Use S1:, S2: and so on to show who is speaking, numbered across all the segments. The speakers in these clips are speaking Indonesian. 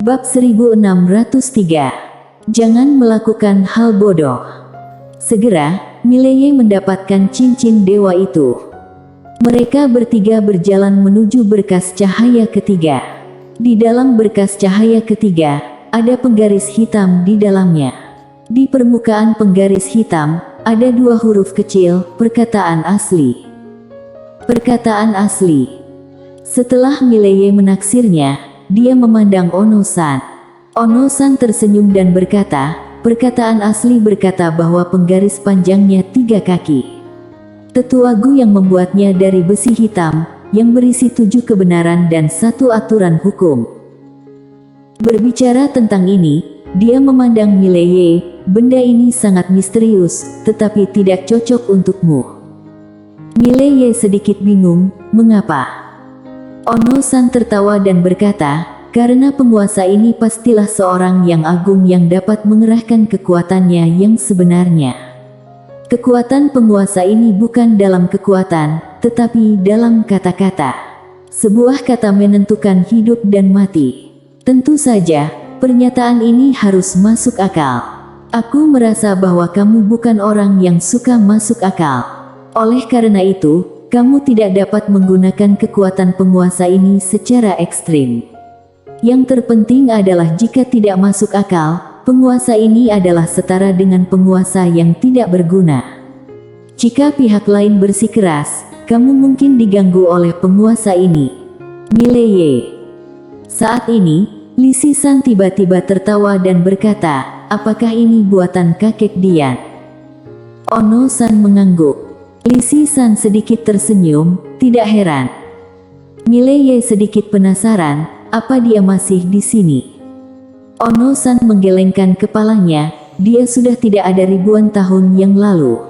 S1: Bab 1603. Jangan melakukan hal bodoh. Segera, Mileye mendapatkan cincin dewa itu. Mereka bertiga berjalan menuju berkas cahaya ketiga. Di dalam berkas cahaya ketiga, ada penggaris hitam di dalamnya. Di permukaan penggaris hitam, ada dua huruf kecil, perkataan asli. Perkataan asli. Setelah Mileye menaksirnya, dia memandang Ono-san. Ono-san tersenyum dan berkata, perkataan asli berkata bahwa penggaris panjangnya 3 kaki. Tetua Gu yang membuatnya dari besi hitam, yang berisi 7 kebenaran dan 1 aturan hukum. Berbicara tentang ini, dia memandang Mileye, benda ini sangat misterius, tetapi tidak cocok untukmu. Mileye sedikit bingung, mengapa? Ono-san tertawa dan berkata, karena penguasa ini pastilah seorang yang agung yang dapat mengerahkan kekuatannya yang sebenarnya. Kekuatan penguasa ini bukan dalam kekuatan, tetapi dalam kata-kata. Sebuah kata menentukan hidup dan mati. Tentu saja, pernyataan ini harus masuk akal. Aku merasa bahwa kamu bukan orang yang suka masuk akal. Oleh karena itu, kamu tidak dapat menggunakan kekuatan penguasa ini secara ekstrim. Yang terpenting adalah jika tidak masuk akal, penguasa ini adalah setara dengan penguasa yang tidak berguna. Jika pihak lain bersikeras, kamu mungkin diganggu oleh penguasa ini. Mileye. Saat ini, Li Sisan tiba-tiba tertawa dan berkata, apakah ini buatan kakek Dian? Ono-san mengangguk. Li Sisan sedikit tersenyum, tidak heran. Mileye sedikit penasaran, apa dia masih di sini? Ono-san menggelengkan kepalanya, dia sudah tidak ada ribuan tahun yang lalu.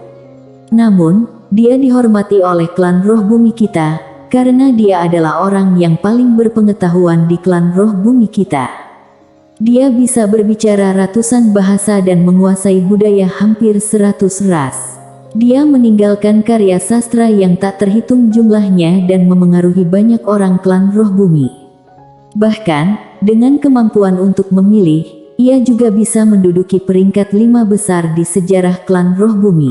S1: Namun, dia dihormati oleh klan roh bumi kita, karena dia adalah orang yang paling berpengetahuan di klan roh bumi kita. Dia bisa berbicara ratusan bahasa dan menguasai budaya hampir 100 ras. Dia meninggalkan karya sastra yang tak terhitung jumlahnya dan memengaruhi banyak orang klan roh bumi. Bahkan, dengan kemampuan untuk memilih, ia juga bisa menduduki peringkat 5 besar di sejarah klan roh bumi.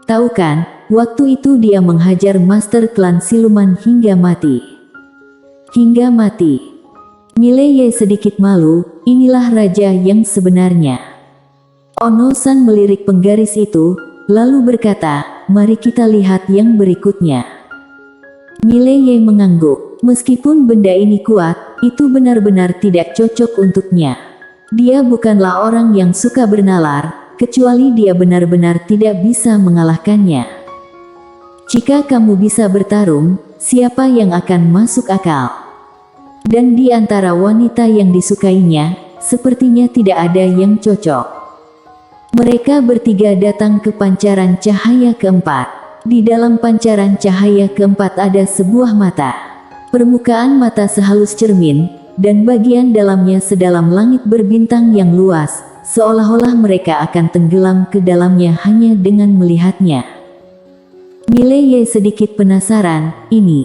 S1: Tahu kan, waktu itu dia menghajar master klan siluman hingga mati. Hingga mati. Mileye sedikit malu, inilah raja yang sebenarnya. Ono-san melirik penggaris itu, lalu berkata, mari kita lihat yang berikutnya. Mileye mengangguk, meskipun benda ini kuat, itu benar-benar tidak cocok untuknya. Dia bukanlah orang yang suka bernalar, kecuali dia benar-benar tidak bisa mengalahkannya. Jika kamu bisa bertarung, siapa yang akan masuk akal? Dan di antara wanita yang disukainya, sepertinya tidak ada yang cocok. Mereka bertiga datang ke pancaran cahaya keempat. Di dalam pancaran cahaya keempat ada sebuah mata. Permukaan mata sehalus cermin, dan bagian dalamnya sedalam langit berbintang yang luas, seolah-olah mereka akan tenggelam ke dalamnya hanya dengan melihatnya. Mileye sedikit penasaran, ini.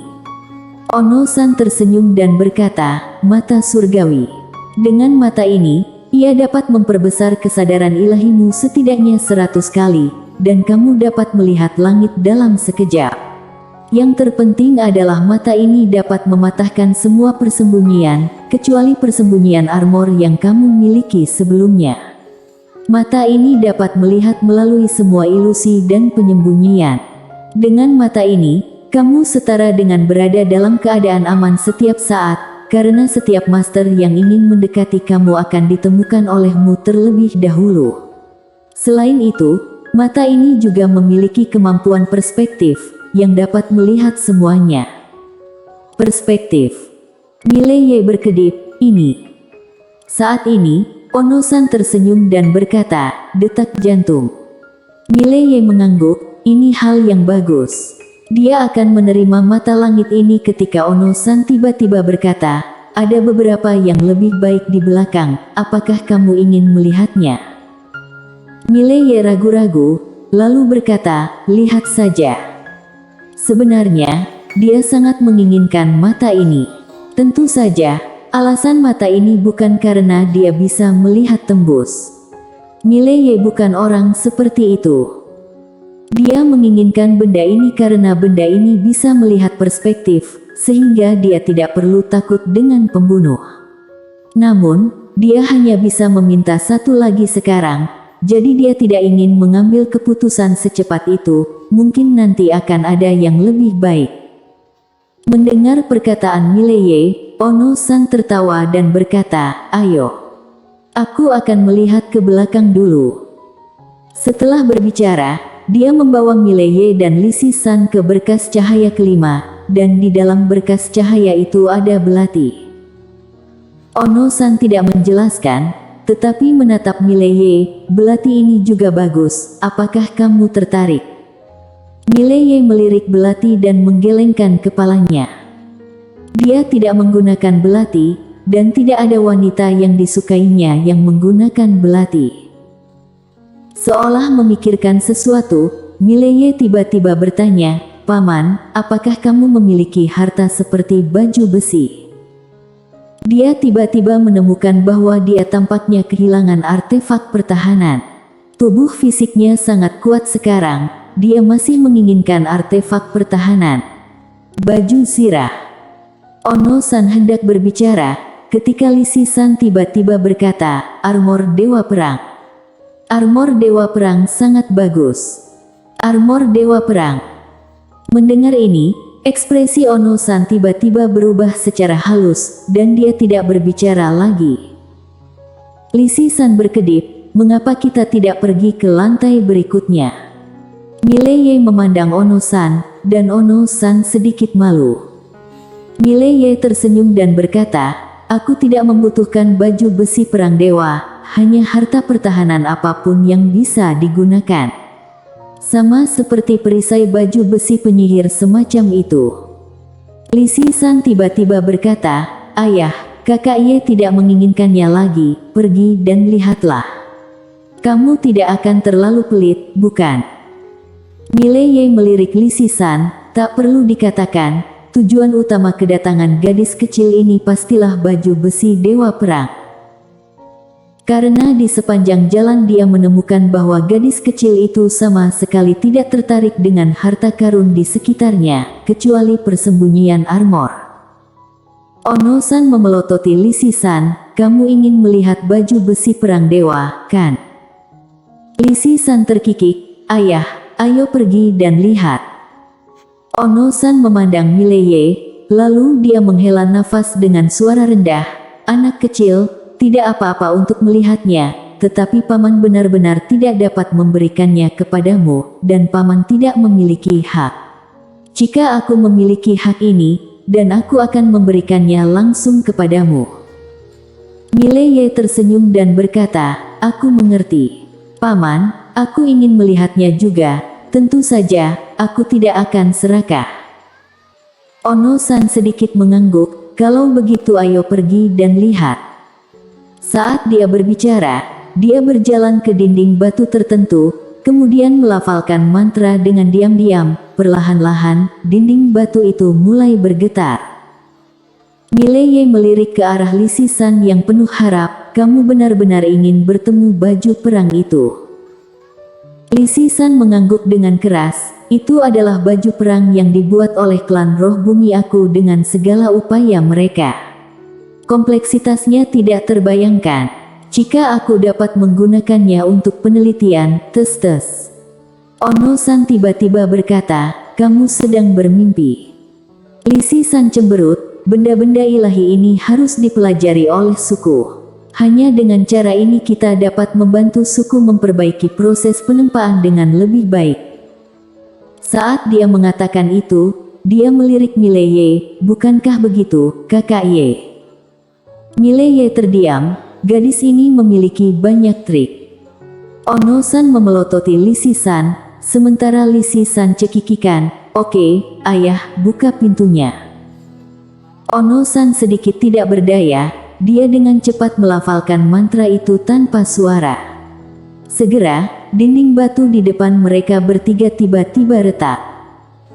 S1: Ono-san tersenyum dan berkata, mata surgawi. Dengan mata ini, ia dapat memperbesar kesadaran ilahimu setidaknya 100 kali, dan kamu dapat melihat langit dalam sekejap. Yang terpenting adalah mata ini dapat mematahkan semua persembunyian, kecuali persembunyian armor yang kamu miliki sebelumnya. Mata ini dapat melihat melalui semua ilusi dan penyembunyian. Dengan mata ini, kamu setara dengan berada dalam keadaan aman setiap saat, karena setiap master yang ingin mendekati kamu akan ditemukan olehmu terlebih dahulu. Selain itu, mata ini juga memiliki kemampuan perspektif, yang dapat melihat semuanya. Perspektif. Mileye berkedip, ini. Saat ini, Ono-san tersenyum dan berkata, detak jantung. Mileye mengangguk, ini hal yang bagus. Dia akan menerima mata langit ini ketika Ono-san tiba-tiba berkata, ada beberapa yang lebih baik di belakang, apakah kamu ingin melihatnya? Mileye ragu-ragu, lalu berkata, lihat saja. Sebenarnya, dia sangat menginginkan mata ini. Tentu saja, Alasan mata ini bukan karena dia bisa melihat tembus. Mileye bukan orang seperti itu. Dia menginginkan benda ini karena benda ini bisa melihat perspektif, sehingga dia tidak perlu takut dengan pembunuh. Namun, dia hanya bisa meminta satu lagi sekarang, jadi dia tidak ingin mengambil keputusan secepat itu, mungkin nanti akan ada yang lebih baik. Mendengar perkataan Mileye, Ono-san tertawa dan berkata, "Ayo. Aku akan melihat ke belakang dulu." Setelah berbicara, dia membawa Mileye dan Lisi-san ke berkas cahaya kelima, dan di dalam berkas cahaya itu ada belati. Ono-san tidak menjelaskan, tetapi menatap Mileye. "Belati ini juga bagus, apakah kamu tertarik?" Mileye melirik belati dan menggelengkan kepalanya. Dia tidak menggunakan belati, dan tidak ada wanita yang disukainya yang menggunakan belati. Seolah memikirkan sesuatu, Mileye tiba-tiba bertanya, "Paman, apakah kamu memiliki harta seperti baju besi?" Dia tiba-tiba menemukan bahwa dia tampaknya kehilangan artefak pertahanan. Tubuh fisiknya sangat kuat sekarang, dia masih menginginkan artefak pertahanan. Baju zirah. Ono-san hendak berbicara, ketika Lisi-san tiba-tiba berkata, "Armor Dewa Perang. Armor Dewa Perang sangat bagus. Armor Dewa Perang." Mendengar ini, ekspresi Ono-san tiba-tiba berubah secara halus, dan dia tidak berbicara lagi. Lisi-san berkedip, "Mengapa kita tidak pergi ke lantai berikutnya?" Mileye memandang Ono-san, dan Ono-san sedikit malu. Mileye tersenyum dan berkata, "Aku tidak membutuhkan baju besi perang dewa, hanya harta pertahanan apapun yang bisa digunakan." Sama seperti perisai baju besi penyihir semacam itu. Lisi-san tiba-tiba berkata, "Ayah, kakak Ye tidak menginginkannya lagi, pergi dan lihatlah. Kamu tidak akan terlalu pelit, bukan?" Mileye melirik Lisi-san, "Tak perlu dikatakan. Tujuan utama kedatangan gadis kecil ini pastilah baju besi Dewa Perang." Karena di sepanjang jalan dia menemukan bahwa gadis kecil itu sama sekali tidak tertarik dengan harta karun di sekitarnya, kecuali persembunyian armor. Ono-san memelototi Lisi-san, "Kamu ingin melihat baju besi perang dewa, kan?" Lisi-san terkikik, "Ayah, ayo pergi dan lihat." Ono-san memandang Mileye, lalu dia menghela nafas dengan suara rendah, "Anak kecil, tidak apa-apa untuk melihatnya, tetapi paman benar-benar tidak dapat memberikannya kepadamu, dan paman tidak memiliki hak. Jika aku memiliki hak ini, dan aku akan memberikannya langsung kepadamu." Mileye tersenyum dan berkata, "Aku mengerti. Paman, aku ingin melihatnya juga. Tentu saja, aku tidak akan serakah." Ono-san sedikit mengangguk, "Kalau begitu ayo pergi dan lihat." Saat dia berbicara, dia berjalan ke dinding batu tertentu, kemudian melafalkan mantra dengan diam-diam. Perlahan-lahan, dinding batu itu mulai bergetar. Mileye melirik ke arah Lisi-san yang penuh harap, "Kamu benar-benar ingin bertemu baju perang itu?" Lisi-san mengangguk dengan keras, "Itu adalah baju perang yang dibuat oleh klan roh bumi aku dengan segala upaya mereka. Kompleksitasnya tidak terbayangkan. Jika aku dapat menggunakannya untuk penelitian, tes-tes." Ono-san tiba-tiba berkata, "Kamu sedang bermimpi." Lisi-san cemberut, "Benda-benda ilahi ini harus dipelajari oleh suku. Hanya dengan cara ini kita dapat membantu suku memperbaiki proses penempaan dengan lebih baik." Saat dia mengatakan itu, dia melirik Mileye, "Bukankah begitu, kakak Ye?" Mileye terdiam, gadis ini memiliki banyak trik. Ono-san memelototi Lisi-san, sementara Lisi-san cekikikan, "Oke, ayah, buka pintunya." Ono-san sedikit tidak berdaya. Dia dengan cepat melafalkan mantra itu tanpa suara. Segera, dinding batu di depan mereka bertiga tiba-tiba retak.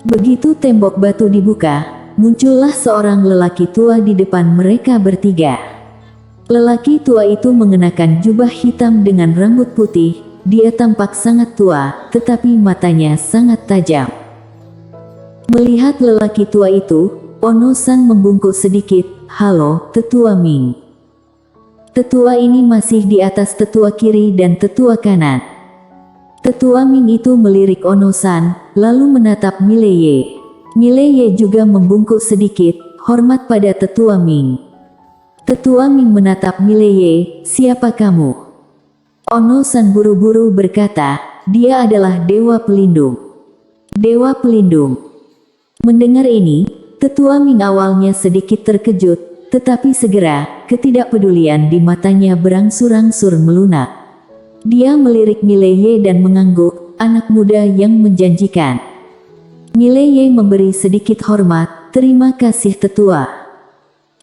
S1: Begitu tembok batu dibuka, muncullah seorang lelaki tua di depan mereka bertiga. Lelaki tua itu mengenakan jubah hitam dengan rambut putih. Dia tampak sangat tua, tetapi matanya sangat tajam. Melihat lelaki tua itu, Ono-san membungkuk sedikit. "Halo, Tetua Ming." Tetua ini masih di atas tetua kiri dan tetua kanan. Tetua Ming itu melirik Ono-san, lalu menatap Mileye. Mileye juga membungkuk sedikit, hormat pada Tetua Ming. Tetua Ming menatap Mileye, "Siapa kamu?" Ono-san buru-buru berkata, "Dia adalah Dewa Pelindung." Dewa Pelindung. Mendengar ini, Tetua Ming awalnya sedikit terkejut, tetapi segera, ketidakpedulian di matanya berangsur-angsur melunak. Dia melirik Mileye dan mengangguk, anak muda yang menjanjikan. Mileye memberi sedikit hormat, "Terima kasih Tetua."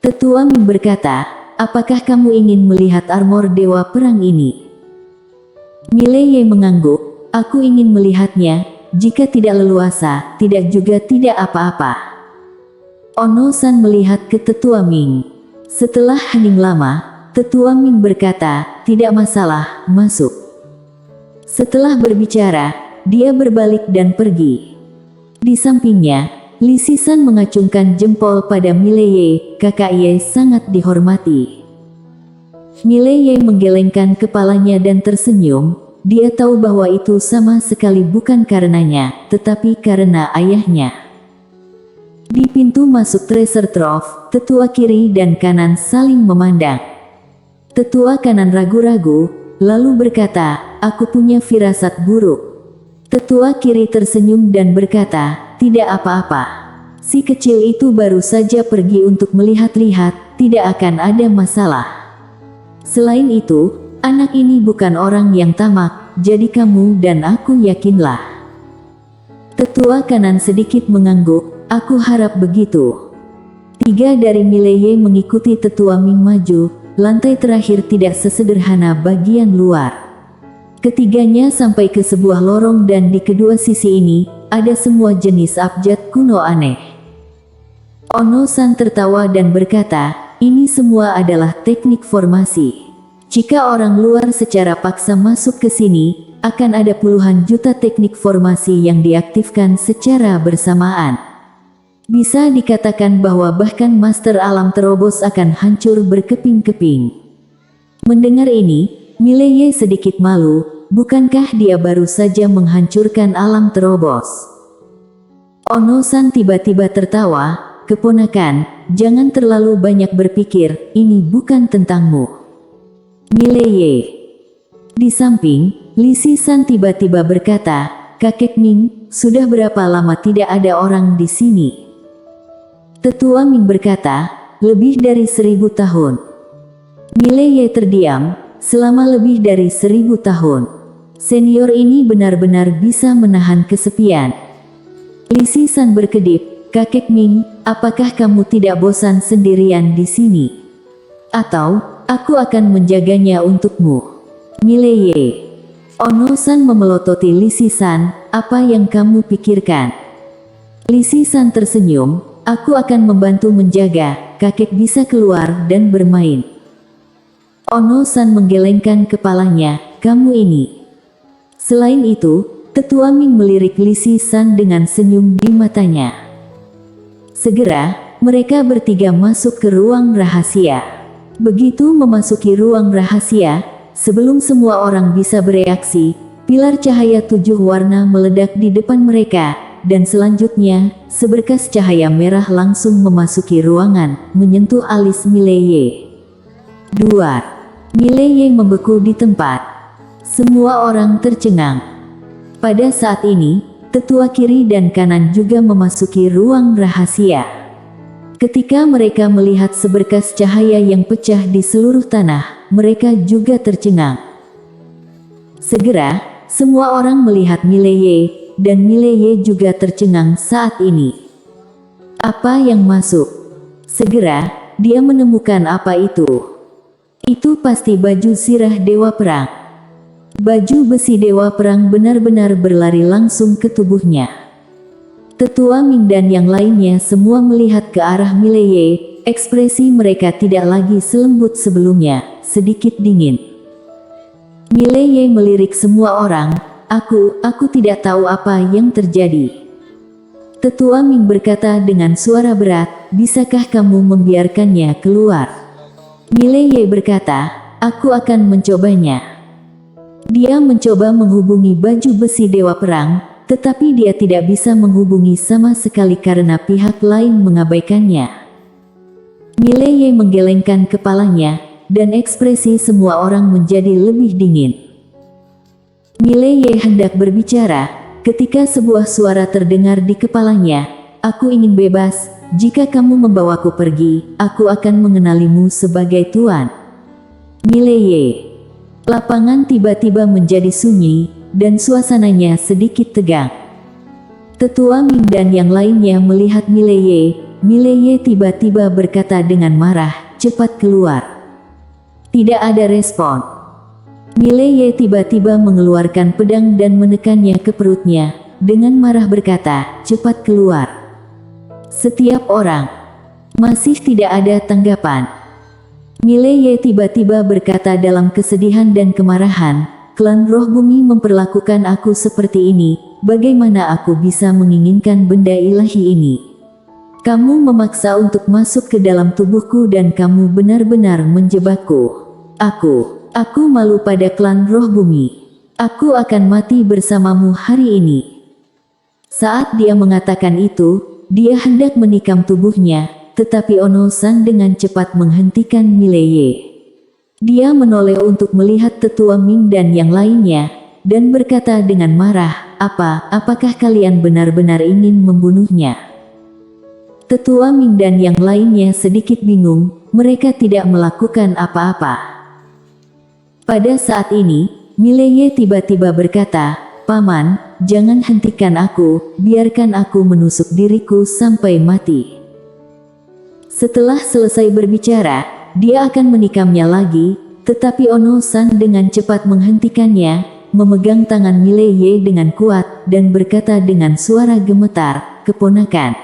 S1: Tetua Ming berkata, "Apakah kamu ingin melihat armor Dewa Perang ini?" Mileye mengangguk, "Aku ingin melihatnya, jika tidak leluasa, tidak juga tidak apa-apa." Ono-san melihat ke Tetua Ming. Setelah hening lama, Tetua Ming berkata, "Tidak masalah, masuk." Setelah berbicara, dia berbalik dan pergi. Di sampingnya, Li Sisan mengacungkan jempol pada Mileye, "Kakaknya sangat dihormati." Mileye menggelengkan kepalanya dan tersenyum. Dia tahu bahwa itu sama sekali bukan karenanya, tetapi karena ayahnya. Di pintu masuk treasure trove, tetua kiri dan kanan saling memandang. Tetua kanan ragu-ragu, lalu berkata, "Aku punya firasat buruk." Tetua kiri tersenyum dan berkata, "Tidak apa-apa. Si kecil itu baru saja pergi untuk melihat-lihat, tidak akan ada masalah. Selain itu, anak ini bukan orang yang tamak, jadi kamu dan aku yakinlah." Tetua kanan sedikit mengangguk, "Aku harap begitu." Tiga dari Mileye mengikuti Tetua Ming maju, lantai terakhir tidak sesederhana bagian luar. Ketiganya sampai ke sebuah lorong dan di kedua sisi ini, ada semua jenis abjad kuno aneh. Ono-san tertawa dan berkata, "Ini semua adalah teknik formasi. Jika orang luar secara paksa masuk ke sini, akan ada puluhan juta teknik formasi yang diaktifkan secara bersamaan. Bisa dikatakan bahwa bahkan Master Alam terobos akan hancur berkeping-keping." Mendengar ini, Mileye sedikit malu, bukankah dia baru saja menghancurkan alam terobos? Ono-san tiba-tiba tertawa, "Keponakan, jangan terlalu banyak berpikir, ini bukan tentangmu." Mileye. Di samping, Li Sisan tiba-tiba berkata, "Kakek Ming, sudah berapa lama tidak ada orang di sini?" Tetua Ming berkata, "Lebih dari 1000 tahun." Mileye terdiam, "Selama lebih dari 1000 tahun. Senior ini benar-benar bisa menahan kesepian." Li Sisan berkedip, "Kakek Ming, apakah kamu tidak bosan sendirian di sini? Atau, aku akan menjaganya untukmu?" Mileye. Ono-san memelototi Li Sisan, "Apa yang kamu pikirkan?" Li Sisan tersenyum, "Aku akan membantu menjaga, kakek bisa keluar dan bermain." Ono-san menggelengkan kepalanya, "Kamu ini." Selain itu, Tetua Ming melirik Li Sisan dengan senyum di matanya. Segera, mereka bertiga masuk ke ruang rahasia. Begitu memasuki ruang rahasia, sebelum semua orang bisa bereaksi, pilar cahaya 7 warna meledak di depan mereka, dan selanjutnya, seberkas cahaya merah langsung memasuki ruangan, menyentuh alis Mileye. Duar. Mileye membeku di tempat. Semua orang tercengang. Pada saat ini, tetua kiri dan kanan juga memasuki ruang rahasia. Ketika mereka melihat seberkas cahaya yang pecah di seluruh tanah, mereka juga tercengang. Segera, semua orang melihat Mileye, dan Mileye juga tercengang saat ini. Apa yang masuk? Segera, dia menemukan apa itu. Itu pasti baju sirah Dewa Perang. Baju besi Dewa Perang benar-benar berlari langsung ke tubuhnya. Tetua Ming dan yang lainnya semua melihat ke arah Mileye. Ekspresi mereka tidak lagi selembut sebelumnya, sedikit dingin. Mileye melirik semua orang, aku tidak tahu apa yang terjadi. Tetua Ming berkata dengan suara berat, bisakah kamu membiarkannya keluar? Mileye berkata, aku akan mencobanya. Dia mencoba menghubungi baju besi Dewa Perang, tetapi dia tidak bisa menghubungi sama sekali karena pihak lain mengabaikannya. Mileye menggelengkan kepalanya, dan ekspresi semua orang menjadi lebih dingin. Mileye hendak berbicara, ketika sebuah suara terdengar di kepalanya, aku ingin bebas, jika kamu membawaku pergi, aku akan mengenalimu sebagai tuan. Mileye. Lapangan tiba-tiba menjadi sunyi, dan suasananya sedikit tegang. Tetua Ming dan yang lainnya melihat Mileye. Mileye tiba-tiba berkata dengan marah, cepat keluar. Tidak ada respon. Mileye tiba-tiba mengeluarkan pedang dan menekannya ke perutnya, dengan marah berkata, cepat keluar. Setiap orang. Masih tidak ada tanggapan. Mileye tiba-tiba berkata dalam kesedihan dan kemarahan, klan roh bumi memperlakukan aku seperti ini, bagaimana aku bisa menginginkan benda ilahi ini? Kamu memaksa untuk masuk ke dalam tubuhku dan kamu benar-benar menjebakku. Aku malu pada klan roh bumi. Aku akan mati bersamamu hari ini. Saat dia mengatakan itu, dia hendak menikam tubuhnya, tetapi Ono-san dengan cepat menghentikan Mileye. Dia menoleh untuk melihat Tetua Ming dan yang lainnya, dan berkata dengan marah, apakah kalian benar-benar ingin membunuhnya? Tetua Ming dan yang lainnya sedikit bingung, mereka tidak melakukan apa-apa. Pada saat ini, Mileye tiba-tiba berkata, Paman, jangan hentikan aku, biarkan aku menusuk diriku sampai mati. Setelah selesai berbicara, dia akan menikamnya lagi, tetapi Ono-san dengan cepat menghentikannya, memegang tangan Mileye dengan kuat, dan berkata dengan suara gemetar, keponakan.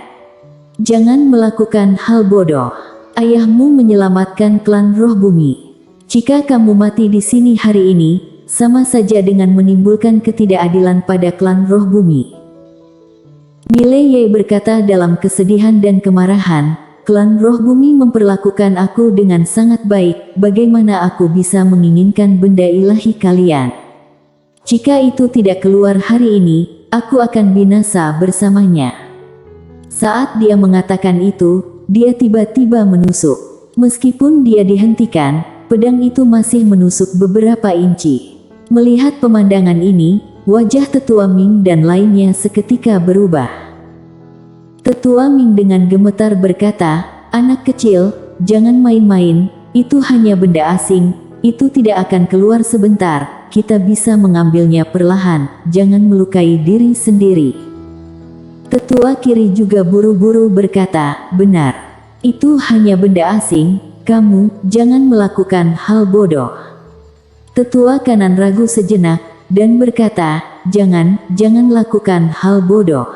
S1: Jangan melakukan hal bodoh. Ayahmu menyelamatkan klan roh bumi. Jika kamu mati di sini hari ini, sama saja dengan menimbulkan ketidakadilan pada klan roh bumi. Mileye berkata dalam kesedihan dan kemarahan, klan roh bumi memperlakukan aku dengan sangat baik, bagaimana aku bisa menginginkan benda ilahi kalian? Jika itu tidak keluar hari ini, aku akan binasa bersamanya. Saat dia mengatakan itu, dia tiba-tiba menusuk. Meskipun dia dihentikan, pedang itu masih menusuk beberapa inci. Melihat pemandangan ini, wajah Tetua Ming dan lainnya seketika berubah. Tetua Ming dengan gemetar berkata, anak kecil, jangan main-main, itu hanya benda asing, itu tidak akan keluar sebentar, kita bisa mengambilnya perlahan, jangan melukai diri sendiri. Tetua kiri juga buru-buru berkata, benar, itu hanya benda asing, kamu jangan melakukan hal bodoh. Tetua kanan ragu sejenak, dan berkata, jangan lakukan hal bodoh.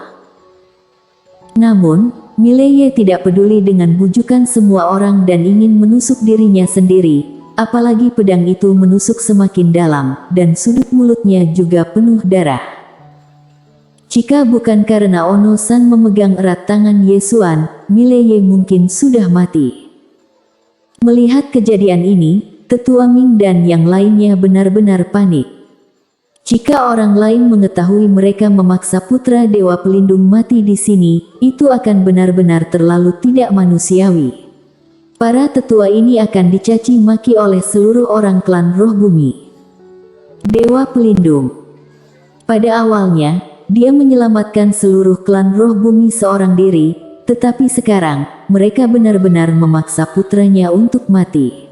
S1: Namun, Mileye tidak peduli dengan bujukan semua orang dan ingin menusuk dirinya sendiri, apalagi pedang itu menusuk semakin dalam, dan sudut mulutnya juga penuh darah. Jika bukan karena Ono-san memegang erat tangan Yesuan, Mileye mungkin sudah mati. Melihat kejadian ini, Tetua Ming dan yang lainnya benar-benar panik. Jika orang lain mengetahui mereka memaksa putra Dewa Pelindung mati di sini, itu akan benar-benar terlalu tidak manusiawi. Para tetua ini akan dicaci maki oleh seluruh orang klan roh bumi. Dewa Pelindung. Pada awalnya, dia menyelamatkan seluruh klan roh bumi seorang diri, tetapi sekarang, mereka benar-benar memaksa putranya untuk mati.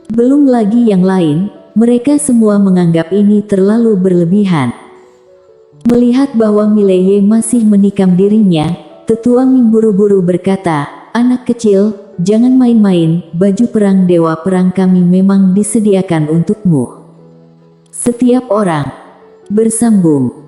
S1: Belum lagi yang lain, mereka semua menganggap ini terlalu berlebihan. Melihat bahwa Mileye masih menikam dirinya, Tetua Ming buru-buru berkata, anak kecil, jangan main-main, baju perang Dewa Perang kami memang disediakan untukmu. Setiap orang bersambung.